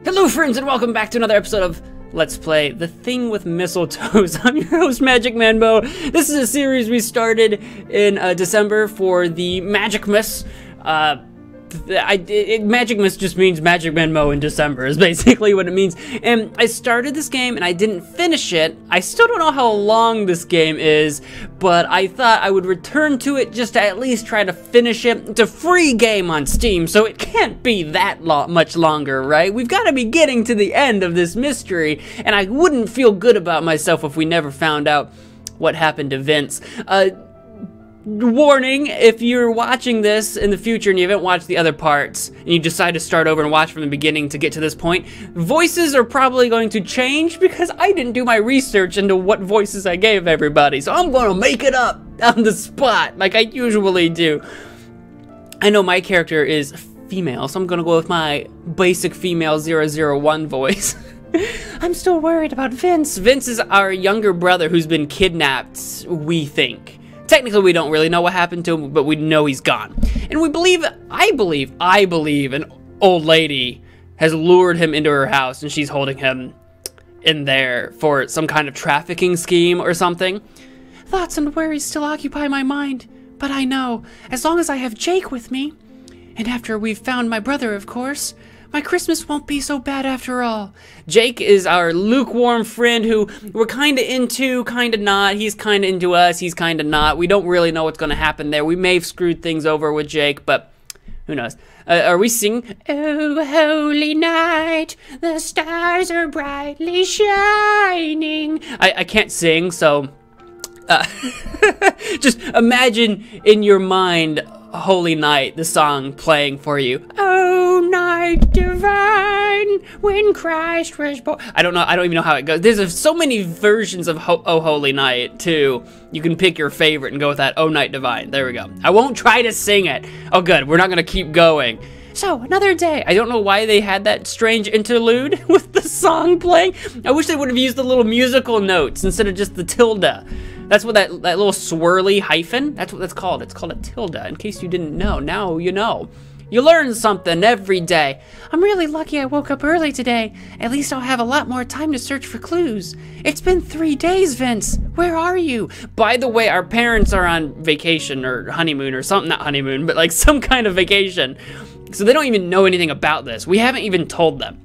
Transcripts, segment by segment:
Hello friends and welcome back to another episode of Let's Play The Thing with Mistletoes. I'm your host, MagicManMo. This is a series we started in December for the Magicmas. Magicmas just means MagicManMo in December is basically what it means. And I started this game and I didn't finish it. I still don't know how long this game is, but I thought I would return to it just to at least try to finish it. It's a free game on Steam, so it can't be that much longer, right? We've got to be getting to the end of this mystery, and I wouldn't feel good about myself if we never found out what happened to Vince. Warning, if you're watching this in the future and you haven't watched the other parts, and you decide to start over and watch from the beginning to get to this point, voices are probably going to change because I didn't do my research into what voices I gave everybody, so I'm gonna make it up on the spot, like I usually do. I know my character is female, so I'm gonna go with my basic female 001 voice. I'm still worried about Vince. Vince is our younger brother who's been kidnapped, we think. Technically, we don't really know what happened to him, but we know he's gone. And I believe an old lady has lured him into her house and she's holding him in there for some kind of trafficking scheme or something. Thoughts and worries still occupy my mind, but I know, as long as I have Jake with me, and after we've found my brother, of course, my Christmas won't be so bad after all. Jake is our lukewarm friend who we're kind of into, kind of not. He's kind of into us, he's kind of not. We don't really know what's going to happen there. We may have screwed things over with Jake, but who knows. Are we singing? Oh, holy night, the stars are brightly shining. I can't sing, so just imagine in your mind Holy Night, the song playing for you. Oh, night divine, when Christ was born. I don't know, I don't even know how it goes. There's so many versions of Oh Holy Night, too. You can pick your favorite and go with that. Oh, night divine. There we go. I won't try to sing it. Oh, good. We're not going to keep going. So, another day. I don't know why they had that strange interlude with the song playing. I wish they would have used the little musical notes instead of just the tilde. That's what that little swirly hyphen, that's what that's called. It's called a tilde, in case you didn't know. Now you know. You learn something every day. I'm really lucky I woke up early today. At least I'll have a lot more time to search for clues. It's been 3 days, Vince. Where are you? By the way, our parents are on vacation or honeymoon or something. Not honeymoon, but like some kind of vacation. So they don't even know anything about this. We haven't even told them.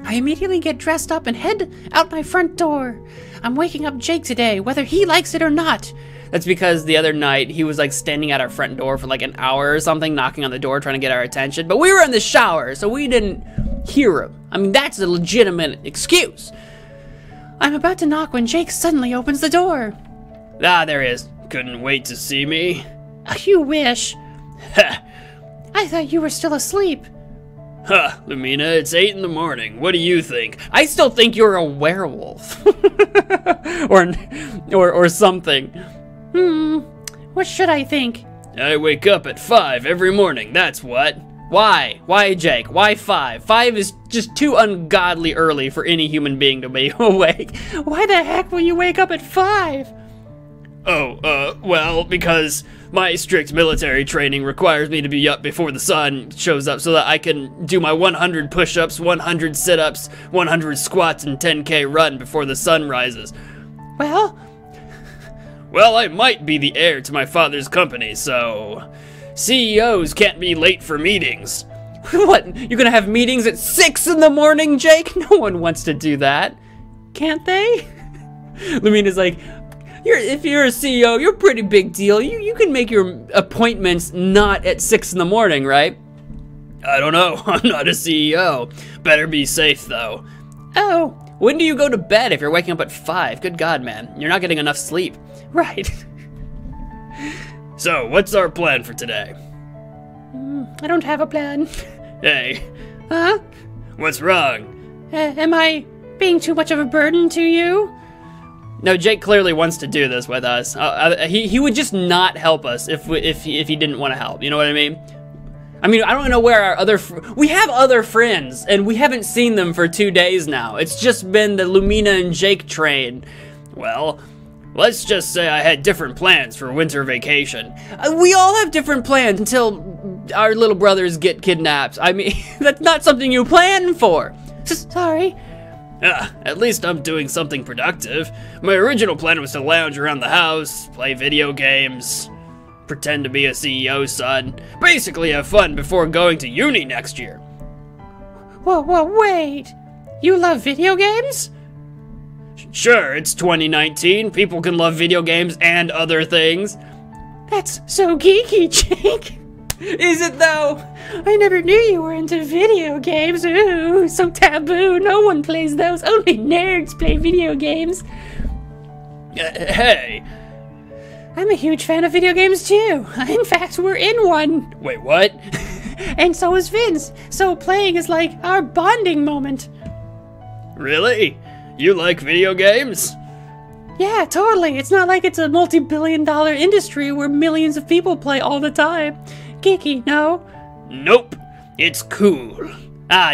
I immediately get dressed up and head out my front door. I'm waking up Jake today, whether he likes it or not. That's because the other night, he was like standing at our front door for like an hour or something, knocking on the door, trying to get our attention. But we were in the shower, so we didn't hear him. I mean, that's a legitimate excuse. I'm about to knock when Jake suddenly opens the door. Ah, there he is. Couldn't wait to see me. You wish. I thought you were still asleep. Huh, Lumina, it's 8 in the morning. What do you think? I still think you're a werewolf. or something. What should I think? I wake up at 5 every morning, that's what. Why? Why, Jake? Why 5? 5 is just too ungodly early for any human being to be awake. Why the heck will you wake up at 5? Oh, well, because my strict military training requires me to be up before the sun shows up so that I can do my 100 push-ups, 100 sit-ups, 100 squats, and 10K run before the sun rises. Well, I might be the heir to my father's company, so CEOs can't be late for meetings. What, you're gonna have meetings at 6 in the morning, Jake? No one wants to do that. Can't they? Lumina's like, if you're a CEO, you're a pretty big deal. You can make your appointments not at 6 in the morning, right? I don't know. I'm not a CEO. Better be safe, though. Oh, when do you go to bed if you're waking up at 5? Good God, man. You're not getting enough sleep. Right. So, what's our plan for today? I don't have a plan. Hey. Huh? What's wrong? Am I being too much of a burden to you? No, Jake clearly wants to do this with us. He would just not help us if he didn't want to help. You know what I mean? I don't know where our we have other friends, and we haven't seen them for 2 days now. It's just been the Lumina and Jake train. Well, let's just say I had different plans for winter vacation. We all have different plans until our little brothers get kidnapped. I mean, that's not something you plan for. Sorry. At least I'm doing something productive. My original plan was to lounge around the house, play video games, pretend to be a CEO's son, basically have fun before going to uni next year. Whoa, wait. You love video games? Sure, it's 2019. People can love video games and other things. That's so geeky, Jake. Is it though? I never knew you were into video games. Ooh, so taboo. No one plays those. Only nerds play video games. Hey. I'm a huge fan of video games too. In fact, we're in one. Wait, what? And so is Vince. So playing is like our bonding moment. Really? You like video games? Yeah, totally. It's not like it's a multi-billion-dollar industry where millions of people play all the time. Geeky, no? Nope. It's cool.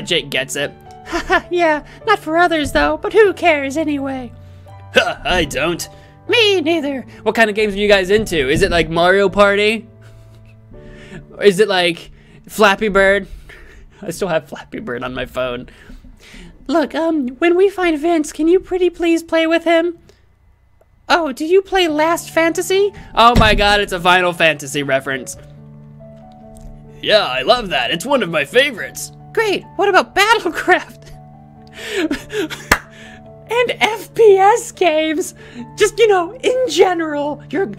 Jake gets it. Haha, yeah, not for others though, but who cares anyway? Ha, I don't. Me neither. What kind of games are you guys into? Is it like Mario Party? Or is it like Flappy Bird? I still have Flappy Bird on my phone. Look, when we find Vince, can you pretty please play with him? Oh, do you play Last Fantasy? Oh my god, it's a Final Fantasy reference. Yeah, I love that. It's one of my favorites. Great. What about Battlecraft? And FPS games. Just, you know, in general. Your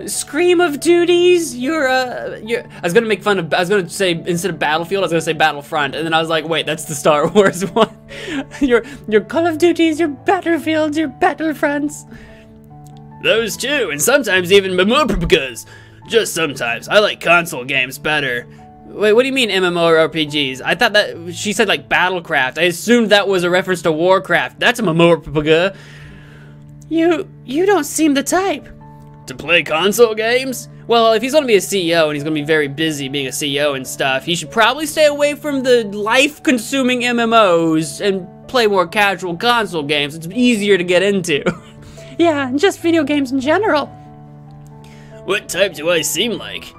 Scream of Duties, I was gonna say, instead of Battlefield, I was gonna say Battlefront, and then I was like, wait, that's the Star Wars one. your Call of Duties, your Battlefields, your Battlefronts. Those too, and sometimes even MMORPGs. Just sometimes. I like console games better. Wait, what do you mean MMORPGs? I thought that she said like Battlecraft. I assumed that was a reference to Warcraft. That's a MMORPG. You don't seem the type. To play console games? Well, if he's gonna be a CEO and he's gonna be very busy being a CEO and stuff, he should probably stay away from the life-consuming MMOs and play more casual console games. It's easier to get into. Yeah, and just video games in general. What type do I seem like?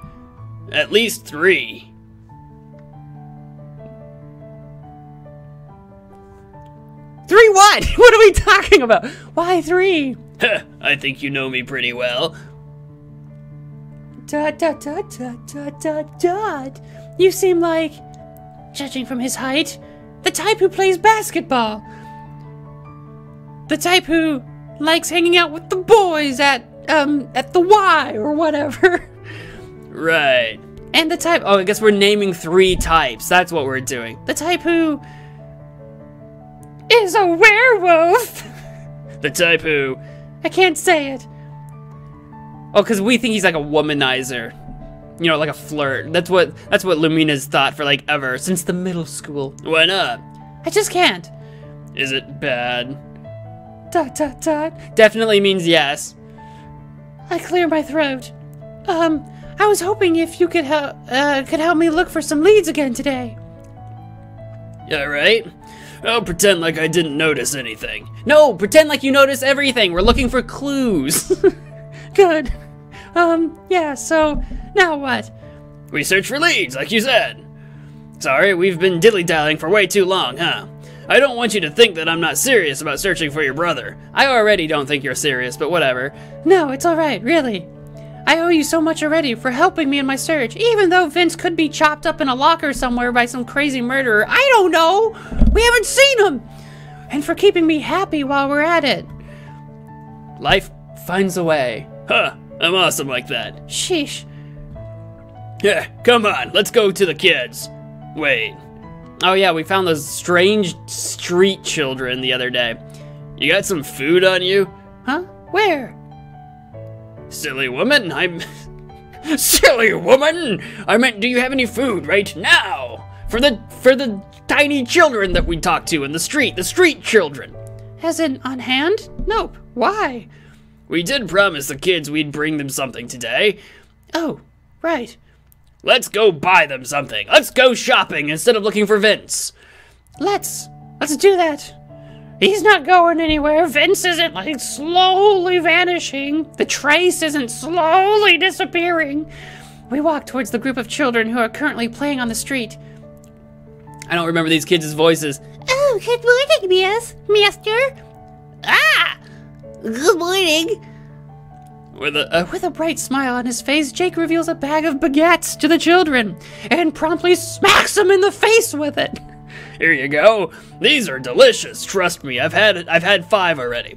At least 3. Three what? What are we talking about? Why 3? I think you know me pretty well. Dot. You seem like, judging from his height, the type who plays basketball. The type who likes hanging out with the boys at the Y or whatever. Right. And the type, I guess we're naming 3 types. That's what we're doing. The type who is a werewolf. The type who... I can't say it. Oh, because we think he's like a womanizer. You know, like a flirt. That's what Lumina's thought for like ever, since the middle school. Why not? I just can't. Is it bad? Dot. Definitely means yes. I clear my throat. I was hoping if you could help me look for some leads again today. Yeah, right? I'll pretend like I didn't notice anything. No, pretend like you notice everything. We're looking for clues. Good. Yeah, so now what? We search for leads, like you said. Sorry, we've been dilly-dallying for way too long, huh? I don't want you to think that I'm not serious about searching for your brother. I already don't think you're serious, but whatever. No, it's alright, really. I owe you so much already for helping me in my search, even though Vince could be chopped up in a locker somewhere by some crazy murderer. I don't know! We haven't seen him! And for keeping me happy while we're at it. Life finds a way. Huh, I'm awesome like that. Sheesh. Yeah, come on, let's go to the kids. Wait. Oh yeah, we found those strange street children the other day. You got some food on you? Huh? Where? Silly woman, Silly woman! I meant, do you have any food right now? For the tiny children that we talked to in the street children. As in, on hand? Nope. Why? We did promise the kids we'd bring them something today. Oh, right. Let's go buy them something. Let's go shopping instead of looking for Vince. Let's do that. He's not going anywhere. Vince isn't like slowly vanishing. The trace isn't slowly disappearing. We walk towards the group of children who are currently playing on the street. I don't remember these kids' voices. Oh, good morning, Master. Ah! Good morning. With a bright smile on his face, Jake reveals a bag of baguettes to the children and promptly smacks them in the face with it. Here you go. These are delicious. Trust me, I've had 5 already.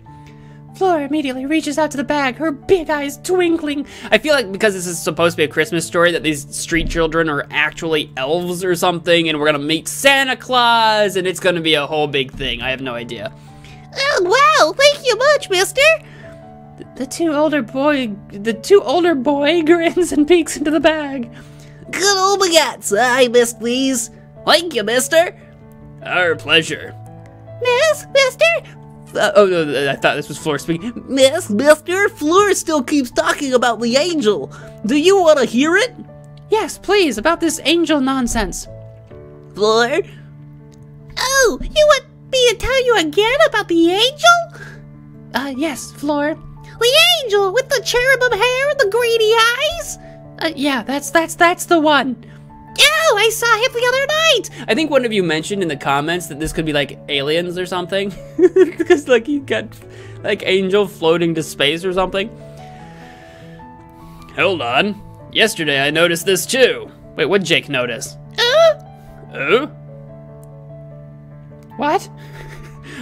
Flora immediately reaches out to the bag, her big eyes twinkling. I feel like because this is supposed to be a Christmas story, that these street children are actually elves or something, and we're gonna meet Santa Claus, and it's gonna be a whole big thing. I have no idea. Oh, wow, thank you much, mister. The two older boy grins and peeks into the bag. Good old baguettes. I missed these. Thank you, mister. Our pleasure. Mister? Oh, no, I thought this was Flora speaking. Mister, Fleur still keeps talking about the angel. Do you want to hear it? Yes, please, about this angel nonsense. Fleur? Oh, you want me to tell you again about the angel? Yes, Flora. The angel with the cherubim hair and the greedy eyes? Yeah, that's the one. Oh, I saw him the other night. I think one of you mentioned in the comments that this could be like aliens or something. Because like you got like angel floating to space or something. Hold on. Yesterday I noticed this too. Wait, what'd Jake notice? Oh? What?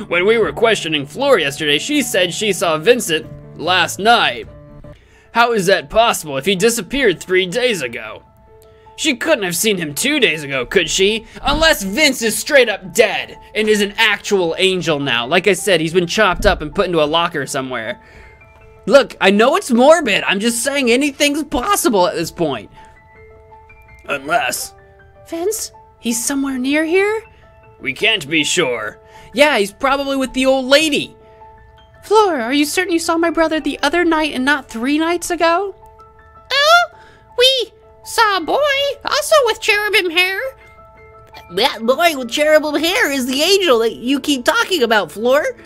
When we were questioning Fleur yesterday, she said she saw Vincent last night. How is that possible if he disappeared 3 days ago? She couldn't have seen him 2 days ago, could she? Unless Vince is straight up dead and is an actual angel now. Like I said, he's been chopped up and put into a locker somewhere. Look, I know it's morbid. I'm just saying anything's possible at this point. Unless... Vince? He's somewhere near here? We can't be sure. Yeah, he's probably with the old lady. Flora, are you certain you saw my brother the other night and not 3 nights ago? Oh, we saw a boy, also with cherubim hair. That boy with cherubim hair is the angel that you keep talking about, Fleur.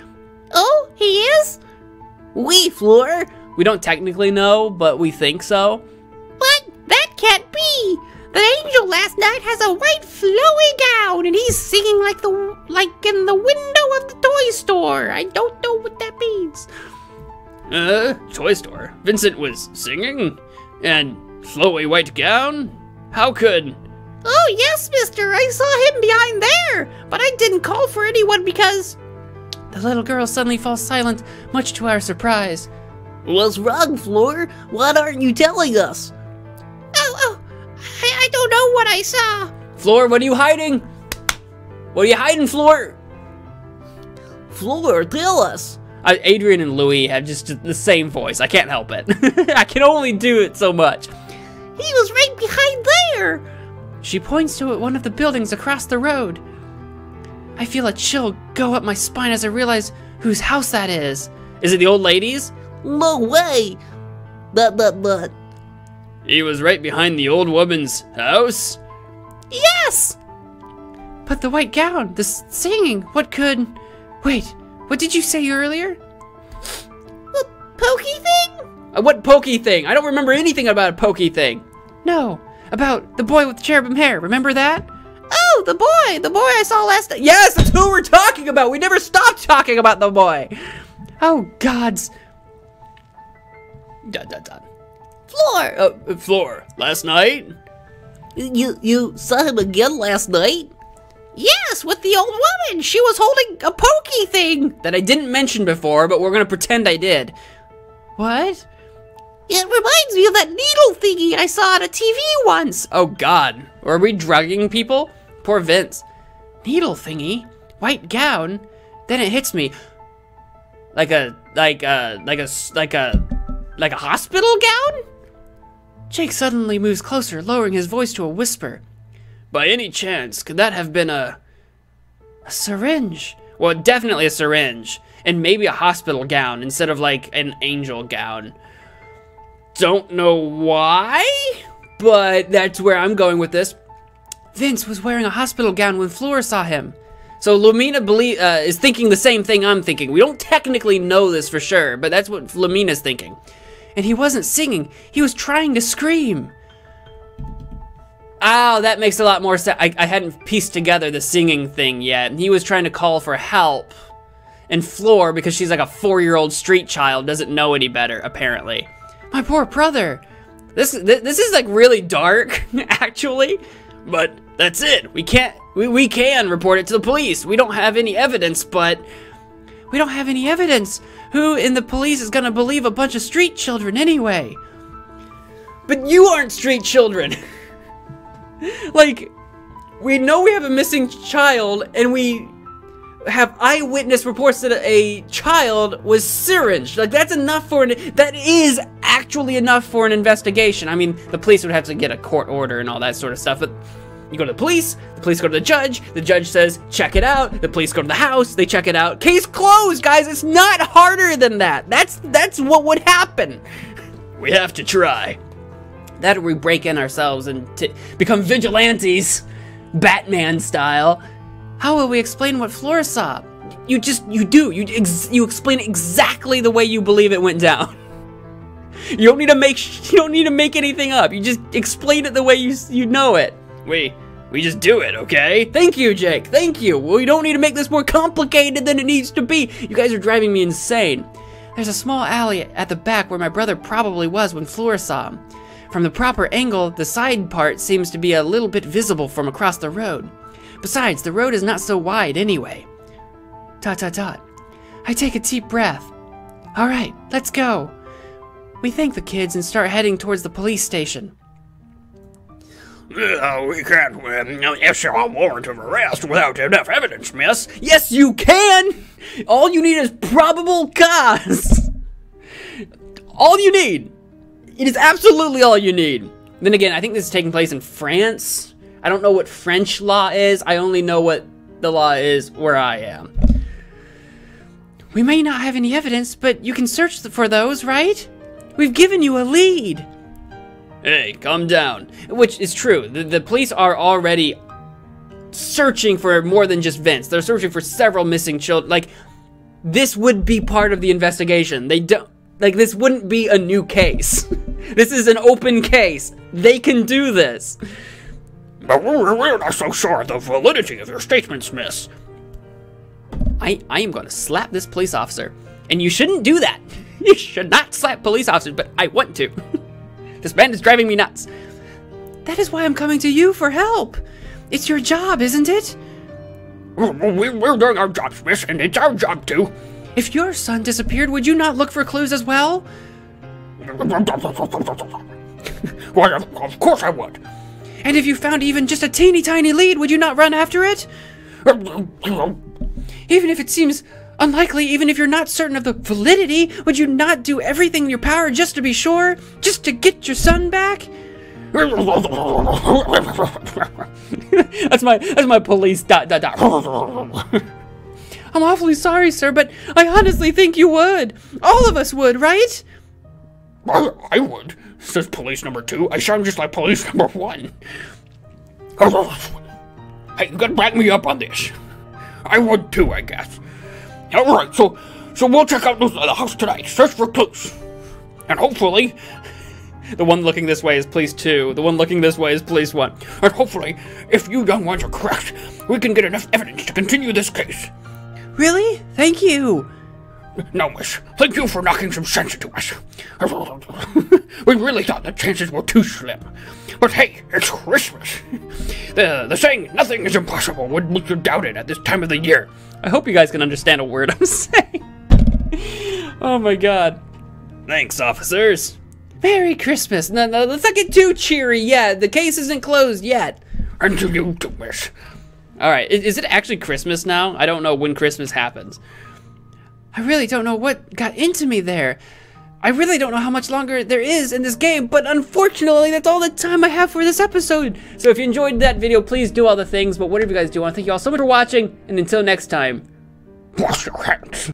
Oh, he is? Oui, Fleur. We don't technically know, but we think so. But that can't be. The angel last night has a white flowy gown, and he's singing like in the window of the toy store. I don't know what that means. Toy store? Vincent was singing? And flowy white gown? How could... Oh, yes, mister. I saw him behind there, but I didn't call for anyone because... The little girl suddenly falls silent, much to our surprise. What's wrong, Fleur? What aren't you telling us? I don't know what I saw. Fleur, what are you hiding? What are you hiding, Fleur? Fleur, tell us. Adrian and Louis have just the same voice. I can't help it. I can only do it so much. He was right behind there. She points to one of the buildings across the road. I feel a chill go up my spine as I realize whose house that is. Is it the old lady's? No way. But. He was right behind the old woman's house? Yes! But the white gown, the singing, what could... Wait, what did you say earlier? The pokey thing? What pokey thing? I don't remember anything about a pokey thing. No, about the boy with the cherubim hair, remember that? Oh, the boy I saw last night. Yes, that's who we're talking about. We never stopped talking about the boy. Oh, gods. Fleur! Fleur, last night? You saw him again last night? Yes, with the old woman. She was holding a pokey thing. That I didn't mention before, but we're gonna pretend I did. What? It reminds me of that needle thingy I saw on a TV once. Oh God, are we drugging people? Poor Vince. Needle thingy? White gown? Then it hits me. Like a hospital gown? Jake suddenly moves closer, lowering his voice to a whisper. By any chance, could that have been a syringe? Well, definitely a syringe. And maybe a hospital gown instead of like an angel gown. Don't know why, but that's where I'm going with this. Vince was wearing a hospital gown when Fleur saw him. So Lumina is thinking the same thing I'm thinking. We don't technically know this for sure, but that's what Lumina's thinking. And he wasn't singing, he was trying to scream. Oh, that makes a lot more sense. I hadn't pieced together the singing thing yet. He was trying to call for help. And Floor, because she's like a 4-year-old street child, doesn't know any better, apparently. My poor brother. This is like really dark, actually. But that's it. We can report it to the police. We don't have any evidence, but... We don't have any evidence. Who in the police is gonna believe a bunch of street children anyway? But you aren't street children. Like, we know we have a missing child, and we have eyewitness reports that a child was syringed. Like, that's enough for that is actually enough for an investigation. I mean, the police would have to get a court order and all that sort of stuff, but you go to the police go to the judge says, check it out, the police go to the house, they check it out, case closed, guys. It's not harder than that. That's what would happen. We have to try. That or we break in ourselves and become vigilantes, Batman style. How will we explain what Flora saw? You explain exactly the way you believe it went down. You don't need to make anything up. You just explain it the way you know it. We just do it, okay? Thank you, Jake. Thank you. Well, you don't need to make this more complicated than it needs to be. You guys are driving me insane. There's a small alley at the back where my brother probably was when Flora saw him. From the proper angle, the side part seems to be a little bit visible from across the road. Besides, the road is not so wide anyway. ... I take a deep breath. All right, let's go. We thank the kids and start heading towards the police station. We can't issue a warrant of arrest without enough evidence, miss. Yes, you can! All you need is probable cause. All you need. It is absolutely all you need. Then again, I think this is taking place in France. I don't know what French law is. I only know what the law is where I am. We may not have any evidence, but you can search for those, right? We've given you a lead. Hey, calm down. Which is true. The police are already searching for more than just Vince. They're searching for several missing children. Like, this would be part of the investigation. They don't... Like, this wouldn't be a new case. This is an open case. They can do this. But we're not so sure of the validity of your statements, miss. I am going to slap this police officer. And you shouldn't do that. You should not slap police officers, but I want to. This man is driving me nuts. That is why I'm coming to you for help. It's your job, isn't it? We're doing our jobs, miss, and it's our job too. If your son disappeared, would you not look for clues as well? Why, of course I would. And if you found even just a teeny tiny lead, would you not run after it? Even if it seems unlikely, even if you're not certain of the validity, would you not do everything in your power just to be sure? Just to get your son back? That's my police ... I'm awfully sorry, sir, but I honestly think you would. All of us would, right? I would, says police number 2. I sound just like police number 1. Hey, you gotta back me up on this. I would too, I guess. Alright, so we'll check out the house tonight, search for clues. And hopefully... The one looking this way is police 2. The one looking this way is police 1. And hopefully, if you young ones are correct, we can get enough evidence to continue this case. Really? Thank you. No, miss. Thank you for knocking some sense into us. We really thought the chances were too slim. But hey, it's Christmas. The saying, nothing is impossible, would make you doubt it at this time of the year. I hope you guys can understand a word I'm saying. Oh my god. Thanks, officers. Merry Christmas. No, let's not get too cheery yet. The case isn't closed yet. And to you too, miss. Alright, is it actually Christmas now? I don't know when Christmas happens. I really don't know what got into me there. I really don't know how much longer there is in this game, but unfortunately, that's all the time I have for this episode. So if you enjoyed that video, please do all the things, but whatever you guys do, I want to thank you all so much for watching, and until next time, wash your hands.